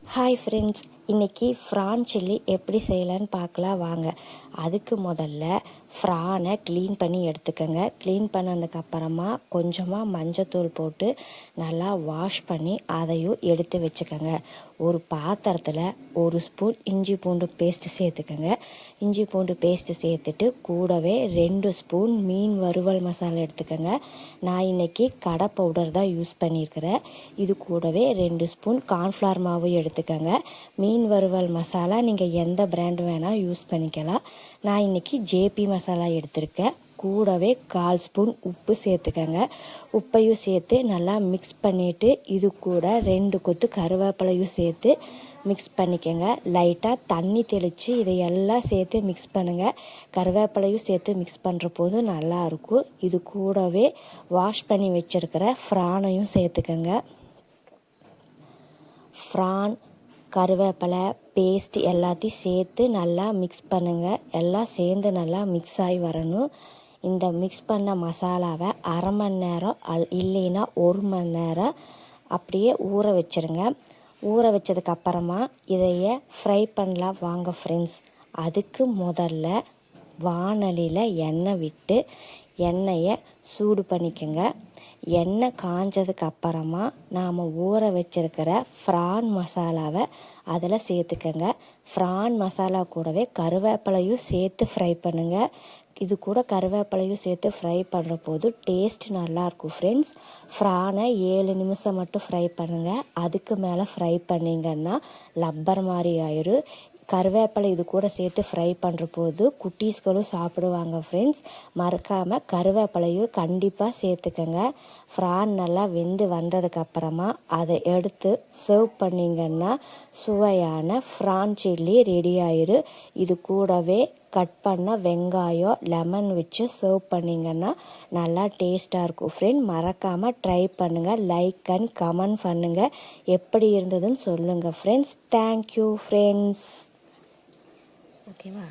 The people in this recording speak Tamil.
ஹாய் ஃப்ரெண்ட்ஸ், இன்றைக்கி ஃப்ரான் சில்லி எப்படி செய்யலான்னு பார்க்கலாம் வாங்க. அதுக்கு முதல்ல ஃப்ரானை க்ளீன் பண்ணி எடுத்துக்கோங்க. க்ளீன் பண்ணதுக்கப்புறமா கொஞ்சமாக மஞ்சத்தூள் போட்டு நல்லா வாஷ் பண்ணி அதையும் எடுத்து வச்சுக்கோங்க. ஒரு பாத்திரத்தில் 1 ஸ்பூன் இஞ்சி பூண்டு பேஸ்ட்டு சேர்த்துக்கோங்க. இஞ்சி பூண்டு பேஸ்ட்டு சேர்த்துட்டு கூடவே 2 ஸ்பூன் மீன் வறுவல் மசாலா எடுத்துக்கோங்க. நான் இன்றைக்கி கடை பவுடர் தான் யூஸ் பண்ணியிருக்கிறேன். இது கூடவே 2 ஸ்பூன் கார்ன்ஃப்ளவர் மாவு எடுத்துக்கோங்க. மீன் வறுவல் மசாலா நீங்கள் எந்த பிராண்ட் வேணால் யூஸ் பண்ணிக்கலாம். நான் இன்றைக்கி ஜேபி மசாலா எடுத்திருக்கேன். கூடவே 1/4 ஸ்பூன் உப்பு சேர்த்துக்கங்க. உப்பையும் சேர்த்து நல்லா மிக்ஸ் பண்ணிவிட்டு இது கூட 2 கொத்து கருவேப்பிலையும் சேர்த்து மிக்ஸ் பண்ணிக்கோங்க. லைட்டாக தண்ணி தெளித்து இதையெல்லாம் சேர்த்து மிக்ஸ் பண்ணுங்கள். கருவேப்பிலையும் சேர்த்து மிக்ஸ் பண்ணுற போது நல்லாயிருக்கும். இது கூடவே வாஷ் பண்ணி வச்சுருக்கிற ஃப்ரானையும் சேர்த்துக்கோங்க. ஃப்ரான், கருவேப்பிலை பேஸ்ட் எல்லாத்தையும் சேர்த்து நல்லா மிக்ஸ் பண்ணுங்கள். எல்லாம் சேர்ந்து நல்லா மிக்ஸ் ஆகி வரணும். இந்த மிக்ஸ் பண்ண மசாலாவை 1/2 மணி நேரம் இல்லைன்னா 1 மணி நேரம் அப்படியே ஊற வச்சுருங்க. ஊற வச்சதுக்கப்புறமா இதைய ஃப்ரை பண்ணலாம் வாங்க ஃப்ரெண்ட்ஸ். அதுக்கு முதல்ல வாணலியில் எண்ணெய் விட்டு எண்ணெயை சூடு பண்ணிக்கோங்க. எண்ணெய் காஞ்சதுக்கு அப்புறமா நாம் ஊற வச்சிருக்கிற ஃப்ரான் மசாலாவை அதில் சேர்த்துக்கங்க. ஃப்ரான் மசாலா கூடவே கருவேப்பிலையும் சேர்த்து ஃப்ரை பண்ணுங்கள். இது கூட கருவேப்பிலையும் சேர்த்து ஃப்ரை பண்ணுற போது டேஸ்ட் நல்லாயிருக்கும் ஃப்ரெண்ட்ஸ். ஃப்ரானை 7 நிமிஷம் மட்டும் ஃப்ரை பண்ணுங்கள். அதுக்கு மேலே ஃப்ரை பண்ணிங்கன்னா லப்பர் மாதிரி ஆயிரும். கருவேப்பிலை இது கூட சேர்த்து ஃப்ரை பண்ணுற போது குட்டீஸ்களும் சாப்பிடுவாங்க ஃப்ரெண்ட்ஸ். மறக்காமல் கருவேப்பிலையும் கண்டிப்பாக சேர்த்துக்கங்க. ஃப்ரான் நல்லா வெந்து வந்ததுக்கப்புறமா அதை எடுத்து சர்வ் பண்ணிங்கன்னா சுவையான ஃப்ரான் சில்லி ரெடி ஆயிரும். இது கூடவே கட் பண்ண வெங்காயம், லெமன் வச்சு சர்வ் பண்ணிங்கன்னா நல்லா டேஸ்ட்டாக இருக்கும் ஃப்ரெண்ட். மறக்காமல் ட்ரை பண்ணுங்கள். லைக் அண்ட் கமெண்ட் பண்ணுங்கள். எப்படி இருந்ததுன்னு சொல்லுங்கள் ஃப்ரெண்ட்ஸ். Thank you friends. ஓகேவா?